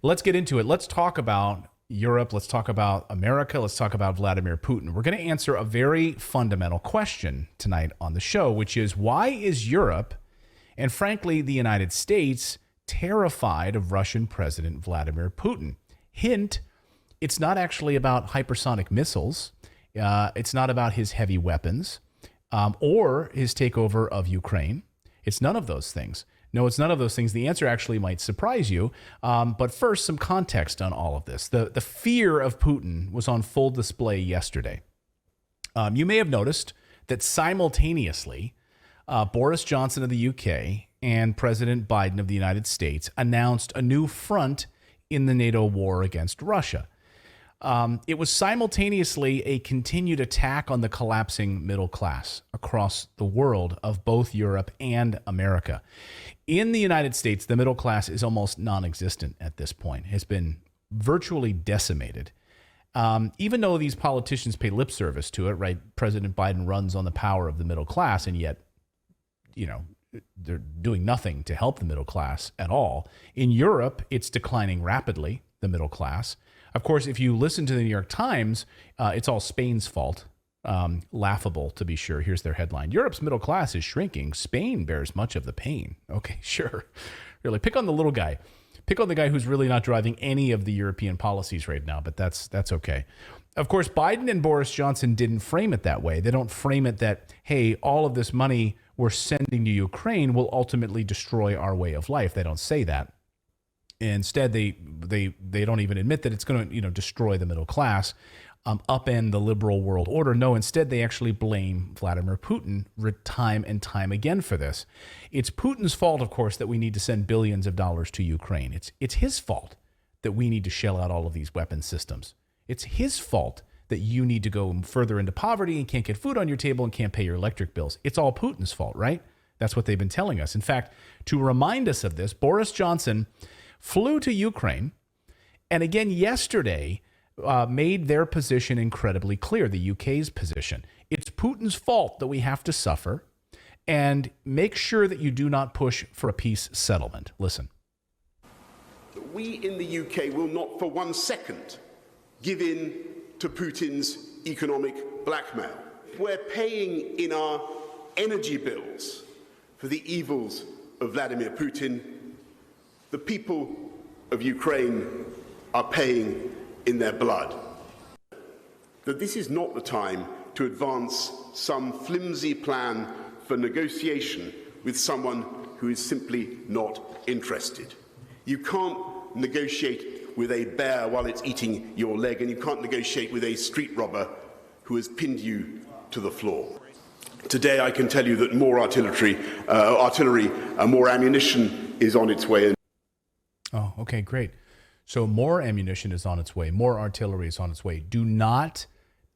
Let's get into it. Let's talk about Europe. Let's talk about America. Let's talk about Vladimir Putin. We're going to answer a very fundamental question tonight on the show, which is why is Europe and frankly the United States terrified of Russian President Vladimir Putin? Hint, it's not actually about hypersonic missiles. It's not about his heavy weapons or his takeover of Ukraine. It's none of those things. No, it's none of those things. The answer actually might surprise you. But first, some context on all of this. The fear of Putin was on full display yesterday. You may have noticed that simultaneously, Boris Johnson of the UK and President Biden of the United States announced a new front in the NATO war against Russia. It was simultaneously a continued attack on the collapsing middle class across the world of both Europe and America. In the United States, the middle class is almost non-existent at this point. It's been virtually decimated. Even though these politicians pay lip service to it, right? President Biden runs on the power of the middle class, and yet, they're doing nothing to help the middle class at all. In Europe, it's declining rapidly, the middle class. Of course, if you listen to the New York Times, it's all Spain's fault. Laughable, to be sure. Here's their headline. Europe's middle class is shrinking. Spain bears much of the pain. Okay, sure. Really, pick on the little guy. Pick on the guy who's really not driving any of the European policies right now, but that's okay. Of course, Biden and Boris Johnson didn't frame it that way. They don't frame it that, hey, all of this money we're sending to Ukraine will ultimately destroy our way of life. They don't say that. Instead, they don't even admit that it's going to destroy the middle class, upend the liberal world order. No, instead they actually blame Vladimir Putin time and time again for this. It's Putin's fault, of course, that we need to send billions of dollars to Ukraine. It's his fault that we need to shell out all of these weapon systems. It's his fault that you need to go further into poverty and can't get food on your table and can't pay your electric bills. It's all Putin's fault, right? That's what they've been telling us. In fact, to remind us of this, Boris Johnson flew to Ukraine, and again yesterday made their position incredibly clear, the UK's position. It's Putin's fault that we have to suffer, and make sure that you do not push for a peace settlement. Listen. We in the UK will not for 1 second give in to Putin's economic blackmail. We're paying in our energy bills for the evils of Vladimir Putin. The people of Ukraine are paying in their blood. That this is not the time to advance some flimsy plan for negotiation with someone who is simply not interested. You can't negotiate with a bear while it's eating your leg, and you can't negotiate with a street robber who has pinned you to the floor. Today I can tell you that more artillery, more ammunition is on its way. Oh, okay, great. So more ammunition is on its way. More artillery is on its way. Do not,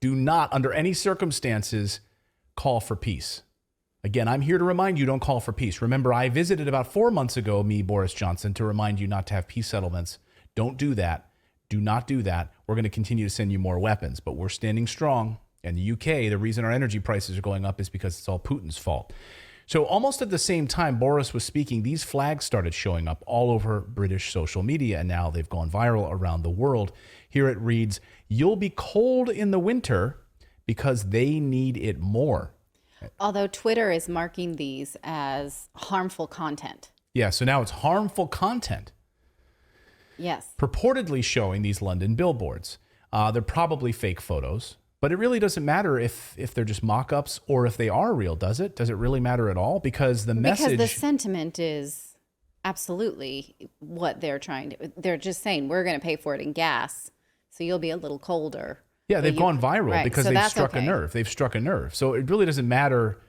under any circumstances, call for peace. Again, I'm here to remind you, don't call for peace. Remember, I visited about 4 months ago, Boris Johnson, to remind you not to have peace settlements. Don't do that. Do not do that. We're going to continue to send you more weapons, but we're standing strong. And the UK, the reason our energy prices are going up is because it's all Putin's fault. So almost at the same time Boris was speaking, these flags started showing up all over British social media, and now they've gone viral around the world. Here it reads, "You'll be cold in the winter because they need it more." Although Twitter is marking these as harmful content. Yeah, so now it's harmful content. Yes. Purportedly showing these London billboards. They're probably fake photos. But it really doesn't matter if they're just mock-ups or if they are real, does it? Does it really matter at all? Because the message... Because the sentiment is absolutely what they're trying to... They're just saying, we're going to pay for it in gas, so you'll be a little colder. Yeah, they've gone viral, right, because they've struck a nerve. They've struck a nerve. So it really doesn't matter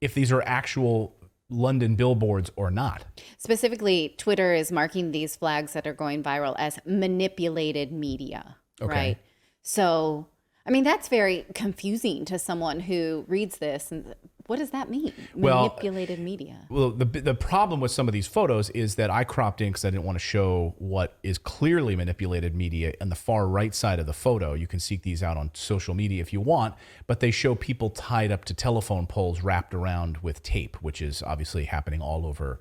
if these are actual London billboards or not. Specifically, Twitter is marking these flags that are going viral as manipulated media, right? So... I mean, that's very confusing to someone who reads this. And what does that mean? Manipulated media. Well, the problem with some of these photos is that I cropped in because I didn't want to show what is clearly manipulated media on the far right side of the photo. You can seek these out on social media if you want, but they show people tied up to telephone poles wrapped around with tape, which is obviously happening all over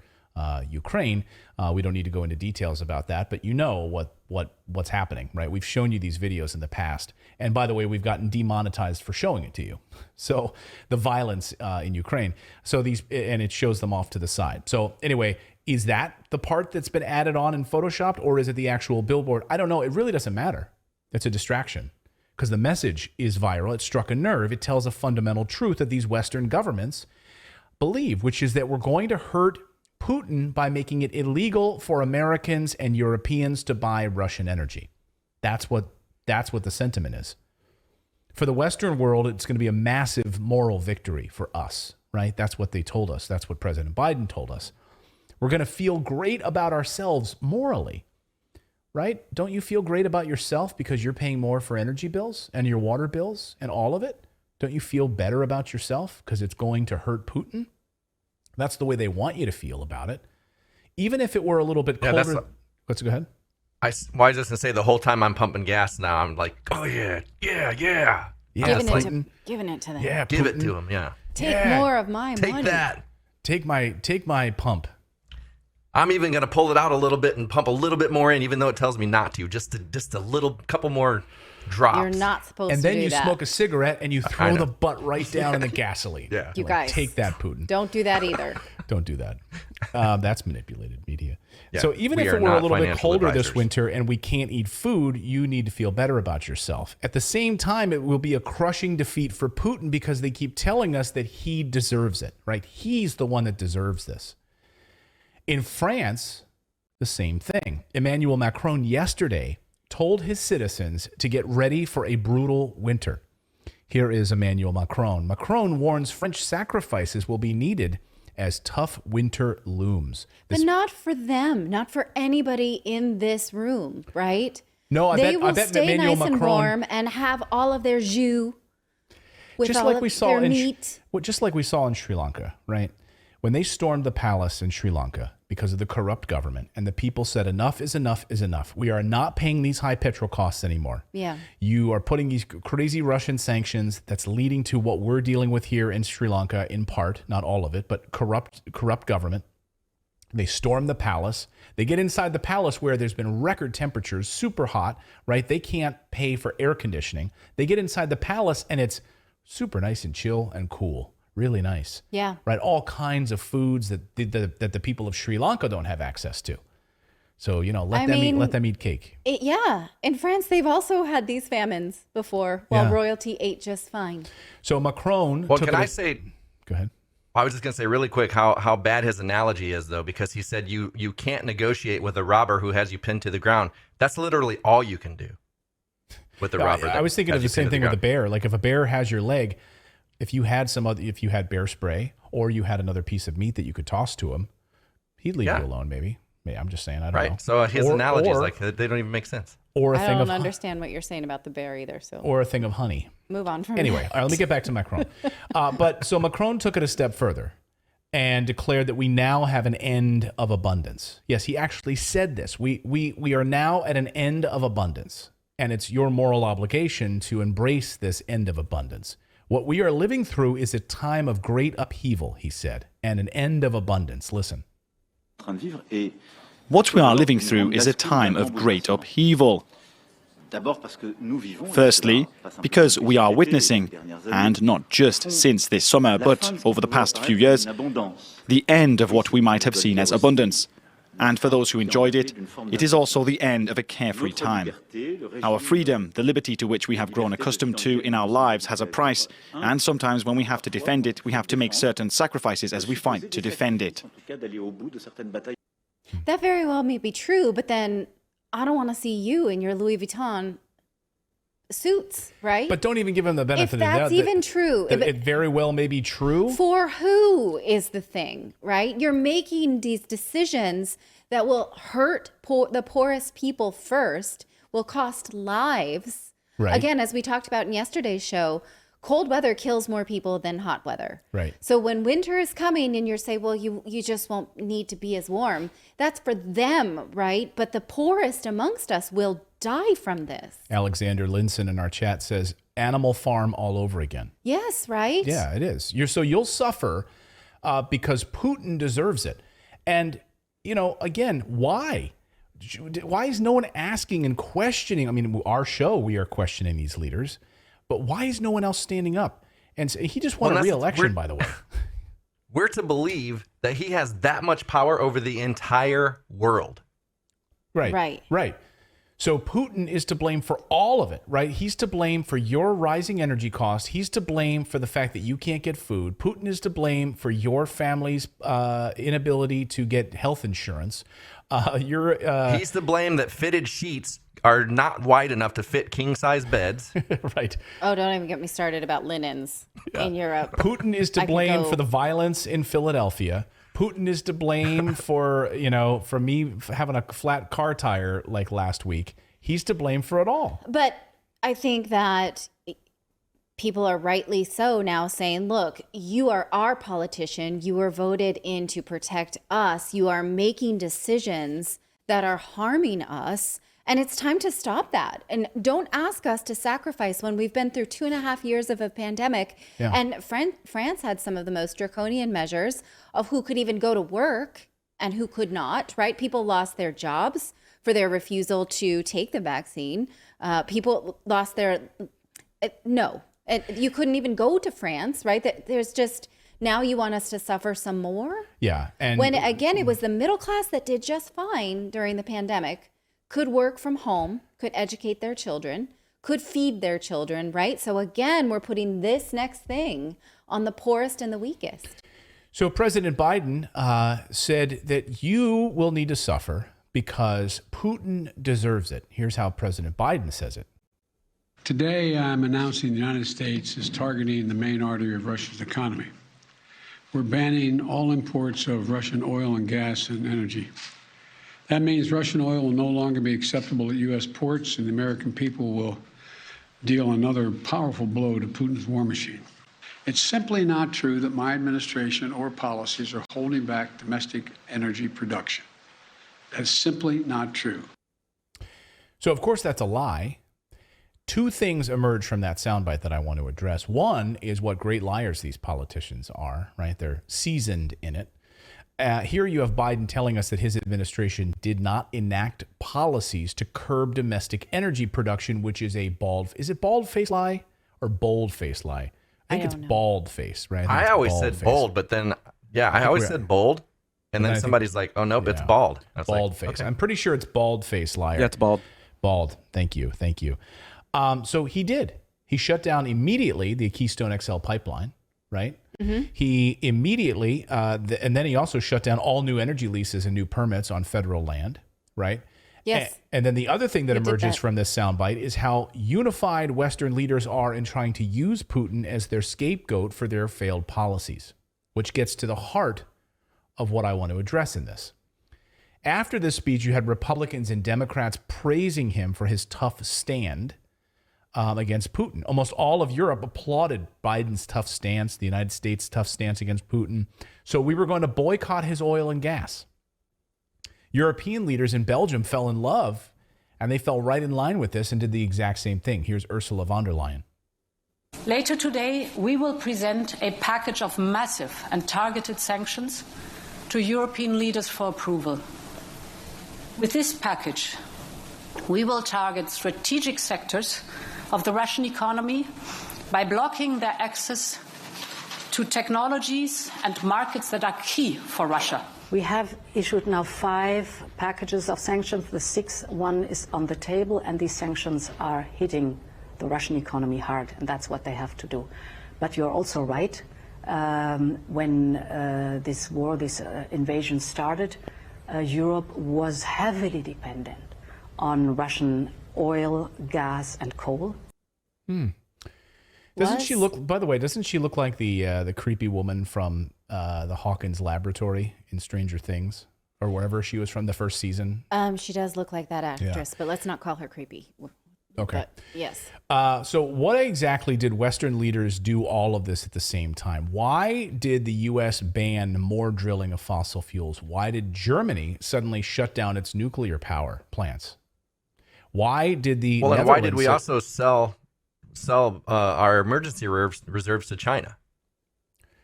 Ukraine. We don't need to go into details about that, but you know what's happening, right? We've shown you these videos in the past. And by the way, we've gotten demonetized for showing it to you. So the violence in Ukraine. And it shows them off to the side. So anyway, is that the part that's been added on and photoshopped, or is it the actual billboard? I don't know. It really doesn't matter. It's a distraction because the message is viral. It struck a nerve. It tells a fundamental truth that these Western governments believe, which is that we're going to hurt Putin by making it illegal for Americans and Europeans to buy Russian energy. That's what the sentiment is. For the Western world, it's going to be a massive moral victory for us, right? That's what they told us. That's what President Biden told us. We're going to feel great about ourselves morally, right? Don't you feel great about yourself because you're paying more for energy bills and your water bills and all of it? Don't you feel better about yourself because it's going to hurt Putin? That's the way they want you to feel about it. Even if it were a little bit colder. Let's go ahead. I was just going to say the whole time I'm pumping gas now, I'm like, oh, yeah. Giving it to them. Yeah, give it to them, yeah. Take more of my money. Take that. Take my pump. I'm even going to pull it out a little bit and pump a little bit more in, even though it tells me not to. Just a little couple more drops. You're not supposed to do that. And then you smoke a cigarette and you throw the butt right down in the gasoline. Yeah. You guys. Take that, Putin. Don't do that either. Don't do that. That's manipulated media. Yeah, so even if it were a little bit colder this winter and we can't eat food, you need to feel better about yourself. At the same time, it will be a crushing defeat for Putin because they keep telling us that he deserves it, right? He's the one that deserves this. In France, the same thing. Emmanuel Macron yesterday told his citizens to get ready for a brutal winter. Here is Emmanuel Macron. Macron warns French sacrifices will be needed as tough winter looms. But not for them, not for anybody in this room, right? No, I bet stay Emmanuel nice Macron, and warm and have all of their jus with just all like of we saw their in meat. just like we saw in Sri Lanka, right? When they stormed the palace in Sri Lanka because of the corrupt government and the people said enough is enough is enough. We are not paying these high petrol costs anymore. Yeah. You are putting these crazy Russian sanctions that's leading to what we're dealing with here in Sri Lanka in part, not all of it, but corrupt government. They storm the palace. They get inside the palace where there's been record temperatures, super hot, right? They can't pay for air conditioning. They get inside the palace and it's super nice and chill and cool. Really nice. Yeah. Right. All kinds of foods that the people of Sri Lanka don't have access to. So, let them eat cake. In France, they've also had these famines before while royalty ate just fine. So Macron. Well, can I say? Go ahead. I was just going to say really quick how bad his analogy is, though, because he said you can't negotiate with a robber who has you pinned to the ground. That's literally all you can do with the robber. I was thinking of the same thing with a bear. Like if a bear has your leg, if you had bear spray or you had another piece of meat that you could toss to him, he'd leave you alone. Maybe I'm just saying. I don't know. So his analogies they don't even make sense. Or I don't understand what you're saying about the bear either. So or a thing of honey. Move on from anyway. All right, let me get back to Macron. So Macron took it a step further and declared that we now have an end of abundance. Yes, he actually said this. We are now at an end of abundance, and it's your moral obligation to embrace this end of abundance. What we are living through is a time of great upheaval, he said, and an end of abundance. Listen. What we are living through is a time of great upheaval. Firstly, because we are witnessing, and not just since this summer, but over the past few years, the end of what we might have seen as abundance. And for those who enjoyed it, it is also the end of a carefree time. Our freedom, the liberty to which we have grown accustomed to in our lives, has a price, and sometimes when we have to defend it, we have to make certain sacrifices as we fight to defend it. That very well may be true, but then I don't want to see you in your Louis Vuitton suits, right? But don't even give him the benefit of the doubt. If that's even true. It very well may be true. For who is the thing, right? You're making these decisions that will hurt the poorest people first, will cost lives. Right. Again, as we talked about in yesterday's show, cold weather kills more people than hot weather. Right. So when winter is coming and you're saying, well, you just won't need to be as warm, that's for them, right? But the poorest amongst us will die from this. Alexander Linson in our chat says, Animal Farm all over again. Yes, right? Yeah, it is. You'll suffer because Putin deserves it. And again, why? Why is no one asking and questioning? I mean, our show, we are questioning these leaders, but why is no one else standing up? And he just won a re-election, by the way. We're to believe that he has that much power over the entire world. Right. So Putin is to blame for all of it, right? He's to blame for your rising energy costs. He's to blame for the fact that you can't get food. Putin is to blame for your family's inability to get health insurance. He's to blame that fitted sheets are not wide enough to fit king-size beds. Right. Oh, don't even get me started about linens in Europe. Putin is to blame for the violence in Philadelphia. Putin is to blame for me having a flat car tire like last week. He's to blame for it all. But I think that people are rightly so now saying, look, you are our politician. You were voted in to protect us. You are making decisions that are harming us. And it's time to stop that. And don't ask us to sacrifice when we've been through 2.5 years of a pandemic. Yeah. And France had some of the most draconian measures of who could even go to work and who could not, right? People lost their jobs for their refusal to take the vaccine. People lost their, you couldn't even go to France, right? There's just, now you want us to suffer some more? Yeah. And when, again, it was the middle class that did just fine during the pandemic, could work from home, could educate their children, could feed their children, right? So again, we're putting this next thing on the poorest and the weakest. So President Biden said that you will need to suffer because Putin deserves it. Here's how President Biden says it. Today, I'm announcing the United States is targeting the main artery of Russia's economy. We're banning all imports of Russian oil and gas and energy. That means Russian oil will no longer be acceptable at U.S. ports, and the American people will deal another powerful blow to Putin's war machine. It's simply not true that my administration or policies are holding back domestic energy production. That's simply not true. So, of course, that's a lie. Two things emerge from that soundbite that I want to address. One is what great liars these politicians are, right? They're seasoned in it. Here you have Biden telling us that his administration did not enact policies to curb domestic energy production, which is a is it bald-faced lie or bold-faced lie? I think it's bald-faced, right? I always said bold, but then, I always said bold. And then somebody's like, oh, nope, it's bald. Bald-faced. Okay. I'm pretty sure it's bald-faced liar. Yeah, it's bald. Bald. Thank you. So he did. He shut down immediately the Keystone XL pipeline, right? Mm-hmm. He immediately, and then he also shut down all new energy leases and new permits on federal land, right? Yes. And then the other thing that emerges from this soundbite is how unified Western leaders are in trying to use Putin as their scapegoat for their failed policies, which gets to the heart of what I want to address in this. After this speech, you had Republicans and Democrats praising him for his tough stand against Putin. Almost all of Europe applauded Biden's tough stance, the United States' tough stance against Putin. So we were going to boycott his oil and gas. European leaders in Belgium fell in love, and they fell right in line with this and did the exact same thing. Here's Ursula von der Leyen. Later today, we will present a package of massive and targeted sanctions to European leaders for approval. With this package, we will target strategic sectors of the Russian economy by blocking their access to technologies and markets that are key for Russia. We have issued now 5 packages of sanctions. The 6th one is on the table, and these sanctions are hitting the Russian economy hard, and that's what they have to do. But you're also right. When this invasion started, Europe was heavily dependent on Russian oil, gas, and coal. Doesn't she look? By the way, doesn't she look like the creepy woman from the Hawkins Laboratory in Stranger Things, or wherever she was from the first season? She does look like that actress, but let's not call her creepy. Okay. But, yes. So what exactly did Western leaders do all of this at the same time? Why did the U.S. ban more drilling of fossil fuels? Why did Germany suddenly shut down its nuclear power plants? Why did the and why did we also sell our emergency reserves to China?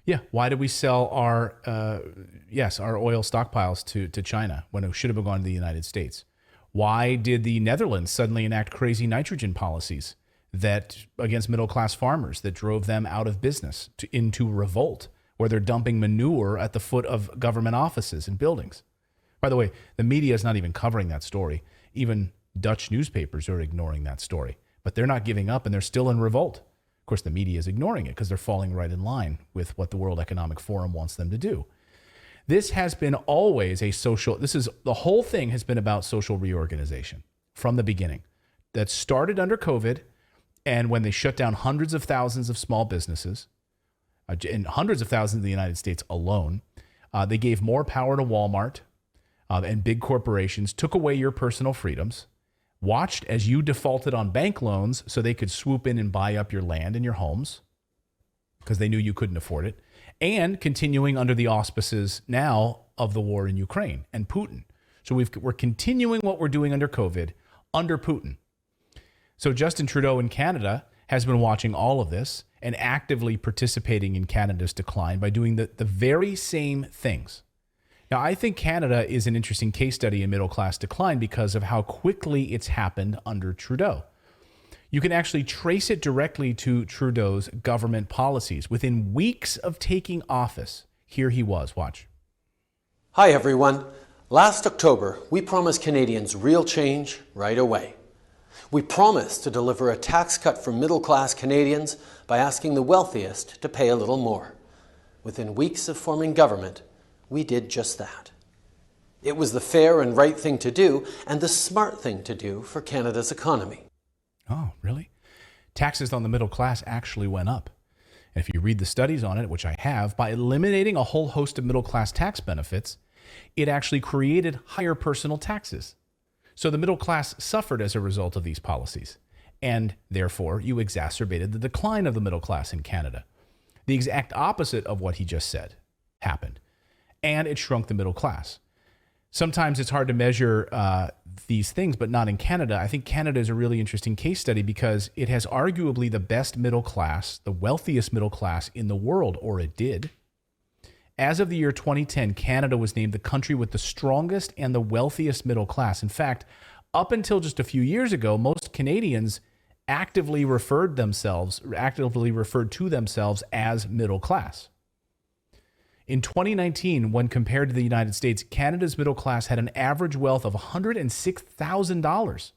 Yeah. Why did we sell our oil stockpiles to China when it should have gone to the United States? Why did the Netherlands suddenly enact crazy nitrogen policies that against middle-class farmers that drove them out of business into revolt, where they're dumping manure at the foot of government offices and buildings? By the way, the media is not even covering that story. Even Dutch newspapers are ignoring that story, but they're not giving up and they're still in revolt. Of course, the media is ignoring it because they're falling right in line with what the World Economic Forum wants them to do. This has been always the whole thing has been about social reorganization from the beginning. That started under COVID, and when they shut down hundreds of thousands of small businesses, and hundreds of thousands in the United States alone, they gave more power to Walmart and big corporations, took away your personal freedoms, watched as you defaulted on bank loans so they could swoop in and buy up your land and your homes because they knew you couldn't afford it, and continuing under the auspices now of the war in Ukraine and Putin. So we're continuing what we're doing under COVID, under Putin. So Justin Trudeau in Canada has been watching all of this and actively participating in Canada's decline by doing the very same things. Now, I think Canada is an interesting case study in middle-class decline because of how quickly it's happened under Trudeau. You can actually trace it directly to Trudeau's government policies. Within weeks of taking office, here he was. Watch. Hi, everyone. Last October, we promised Canadians real change right away. We promised to deliver a tax cut for middle-class Canadians by asking the wealthiest to pay a little more. Within weeks of forming government, we did just that. It was the fair and right thing to do and the smart thing to do for Canada's economy. Oh, really? Taxes on the middle class actually went up. And if you read the studies on it, which I have, by eliminating a whole host of middle class tax benefits, it actually created higher personal taxes. So the middle class suffered as a result of these policies. And therefore, you exacerbated the decline of the middle class in Canada. The exact opposite of what he just said happened. And it shrunk the middle class. Sometimes it's hard to measure these things, but not in Canada. I think Canada is a really interesting case study because it has arguably the best middle class, the wealthiest middle class in the world, or it did. As of the year 2010, Canada was named the country with the strongest and the wealthiest middle class. In fact, up until just a few years ago, most Canadians actively referred to themselves as middle class. In 2019, when compared to the United States, Canada's middle class had an average wealth of $106,000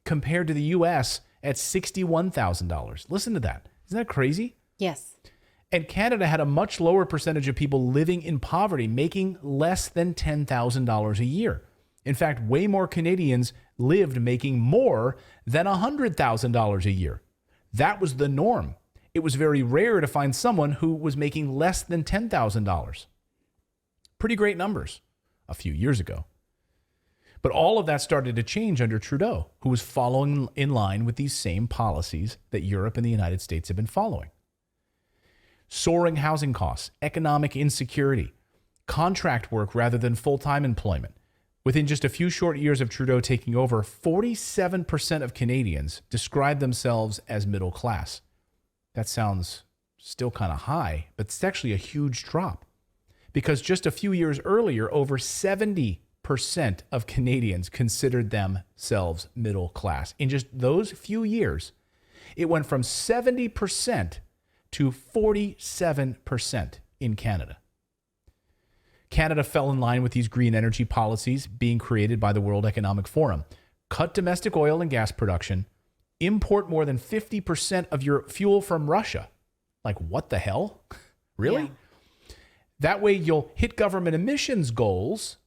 compared to the U.S. at $61,000. Listen to that. Isn't that crazy? Yes. And Canada had a much lower percentage of people living in poverty, making less than $10,000 a year. In fact, way more Canadians lived making more than $100,000 a year. That was the norm. It was very rare to find someone who was making less than $10,000. Pretty great numbers a few years ago. But all of that started to change under Trudeau, who was following in line with these same policies that Europe and the United States have been following. Soaring housing costs, economic insecurity, contract work rather than full-time employment. Within just a few short years of Trudeau taking over, 47% of Canadians describe themselves as middle class. That sounds still kind of high, but it's actually a huge drop because just a few years earlier, over 70% of Canadians considered themselves middle class. In just those few years, it went from 70% to 47% in Canada. Canada fell in line with these green energy policies being created by the World Economic Forum. Cut domestic oil and gas production, import more than 50% of your fuel from Russia. Like, what the hell? Really? Yeah. That way you'll hit government emissions goals,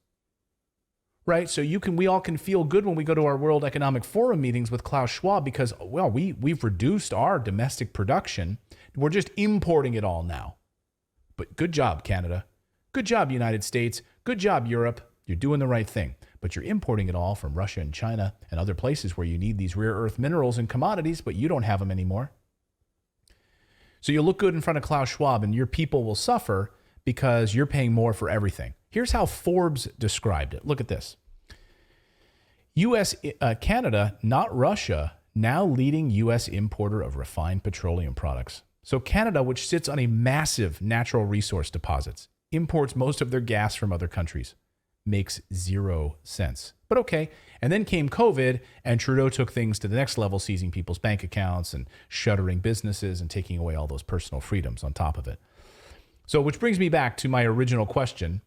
right? So we all can feel good when we go to our World Economic Forum meetings with Klaus Schwab because, well, we've reduced our domestic production. We're just importing it all now. But good job, Canada. Good job, United States. Good job, Europe. You're doing the right thing. But you're importing it all from Russia and China and other places where you need these rare earth minerals and commodities, but you don't have them anymore. So you'll look good in front of Klaus Schwab and your people will suffer because you're paying more for everything. Here's how Forbes described it. Look at this. Canada, not Russia, now leading U.S. importer of refined petroleum products. So Canada, which sits on a massive natural resource deposits, imports most of their gas from other countries, makes 0 sense. But okay. And then came COVID, and Trudeau took things to the next level, seizing people's bank accounts and shuttering businesses and taking away all those personal freedoms on top of it. So, which brings me back to my original question.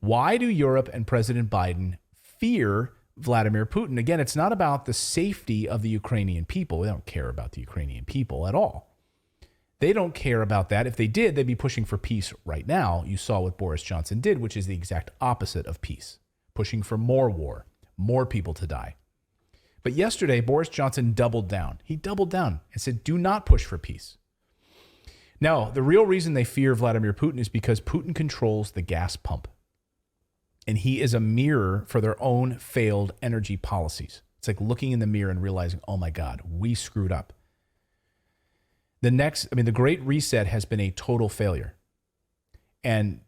Why do Europe and President Biden fear Vladimir Putin? Again, it's not about the safety of the Ukrainian people. They don't care about the Ukrainian people at all. They don't care about that. If they did, they'd be pushing for peace right now. You saw what Boris Johnson did, which is the exact opposite of peace, pushing for more war, more people to die. But yesterday, Boris Johnson doubled down. He doubled down and said, do not push for peace. Now, the real reason they fear Vladimir Putin is because Putin controls the gas pump. And he is a mirror for their own failed energy policies. It's like looking in the mirror and realizing, oh my God, we screwed up. The Great Reset has been a total failure. And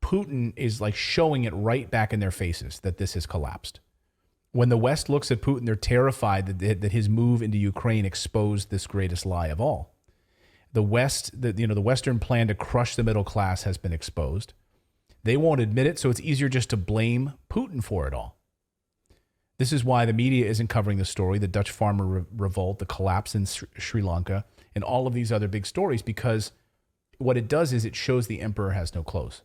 Putin is like showing it right back in their faces that this has collapsed. When the West looks at Putin, they're terrified that his move into Ukraine exposed this greatest lie of all. The West, the Western plan to crush the middle class has been exposed. They won't admit it, so it's easier just to blame Putin for it all. This is why the media isn't covering the story, the Dutch farmer revolt, the collapse in Sri Lanka, and all of these other big stories, because what it does is it shows the emperor has no clothes.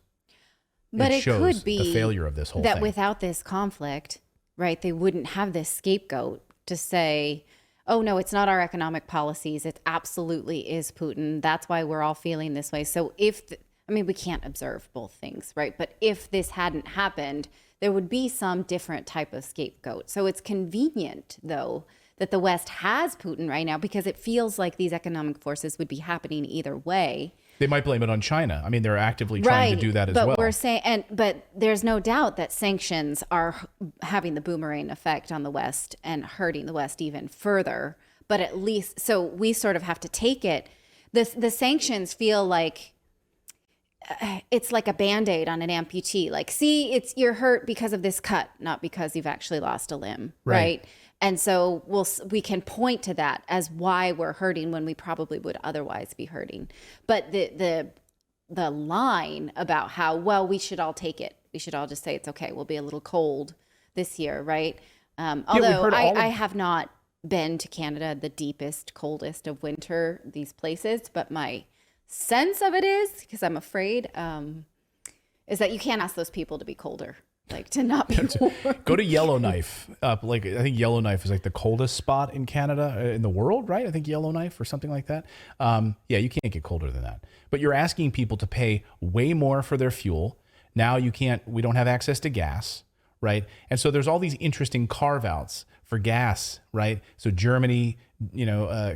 But it shows could be the failure of this whole that thing. without this conflict, right, they wouldn't have this scapegoat to say, oh, no, it's not our economic policies. It absolutely is Putin. That's why we're all feeling this way. So we can't observe both things, right? But if this hadn't happened, there would be some different type of scapegoat. So it's convenient, though, that the West has Putin right now, because it feels like these economic forces would be happening either way. They might blame it on China. I mean, they're actively trying to do that as well. But we're saying, but there's no doubt that sanctions are having the boomerang effect on the West and hurting the West even further. But at least, so we sort of have to take it. The sanctions feel like it's like a Band-Aid on an amputee. Like, see, you're hurt because of this cut, not because you've actually lost a limb, right? And so we can point to that as why we're hurting when we probably would otherwise be hurting. But the line about how, well, we should all take it. We should all just say it's okay. We'll be a little cold this year, right? Although I have not been to Canada, the deepest, coldest of winter, these places, but my sense of it is, because I'm afraid, is that you can't ask those people to be colder. Like, to not be warm. Go to Yellowknife. I think Yellowknife is like the coldest spot in Canada, in the world, right? I think Yellowknife or something like that. Yeah, you can't get colder than that. But you're asking people to pay way more for their fuel. Now we don't have access to gas, right? And so there's all these interesting carve-outs for gas, right? So Germany,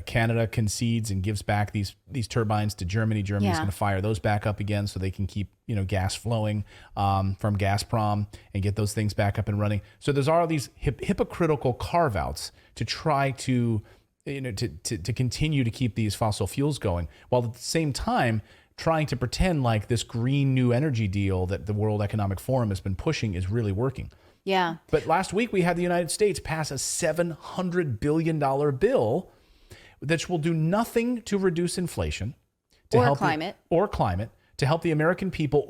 Canada concedes and gives back these turbines to Germany. Germany's going to fire those back up again so they can keep gas flowing from Gazprom and get those things back up and running. So there's all these hypocritical carve-outs to try to continue to keep these fossil fuels going, while at the same time trying to pretend like this green new energy deal that the World Economic Forum has been pushing is really working. Yeah. But last week we had the United States pass a $700 billion bill that will do nothing to reduce inflation, to climate, to help the American people,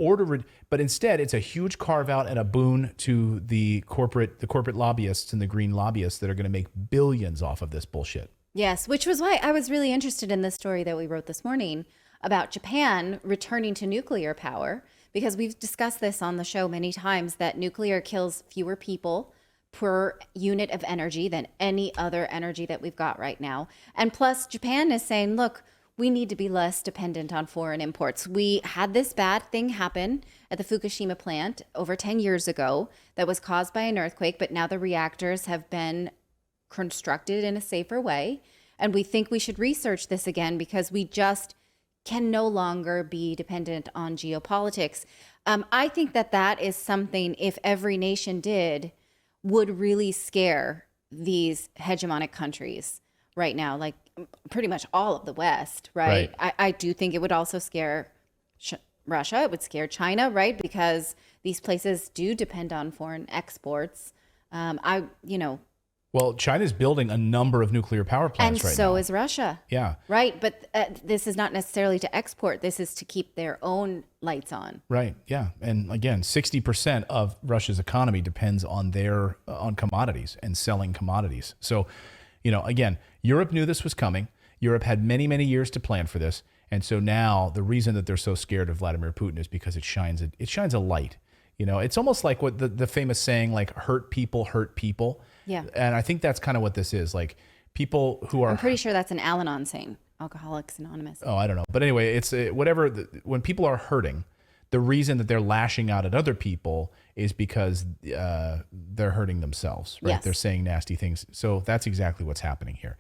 but instead it's a huge carve out and a boon to the corporate lobbyists and the green lobbyists that are going to make billions off of this bullshit. Yes, which was why I was really interested in this story that we wrote this morning about Japan returning to nuclear power. Because we've discussed this on the show many times, that nuclear kills fewer people per unit of energy than any other energy that we've got right now. And plus, Japan is saying, look, we need to be less dependent on foreign imports. We had this bad thing happen at the Fukushima plant over 10 years ago that was caused by an earthquake, but now the reactors have been constructed in a safer way. And we think we should research this again, because we just can no longer be dependent on geopolitics. I think that is something, if every nation did, would really scare these hegemonic countries right now, like pretty much all of the West, right? I do think it would also scare Russia. It would scare China, right? Because these places do depend on foreign exports. Well, China's building a number of nuclear power plants and right now. so is Russia. Yeah. Right. But this is not necessarily to export. This is to keep their own lights on. Right. Yeah. And again, 60% of Russia's economy depends on their on commodities and selling commodities. So, again, Europe knew this was coming. Europe had many, many years to plan for this. And so now the reason that they're so scared of Vladimir Putin is because it shines a light. It's almost like what the famous saying, like, hurt people hurt people. Yeah. And I think that's kind of what this is. Like, people who are... I'm pretty sure that's an Al-Anon saying, Alcoholics Anonymous. Oh, I don't know. But anyway, it's when people are hurting, the reason that they're lashing out at other people is because they're hurting themselves, right? Yes. They're saying nasty things. So that's exactly what's happening here.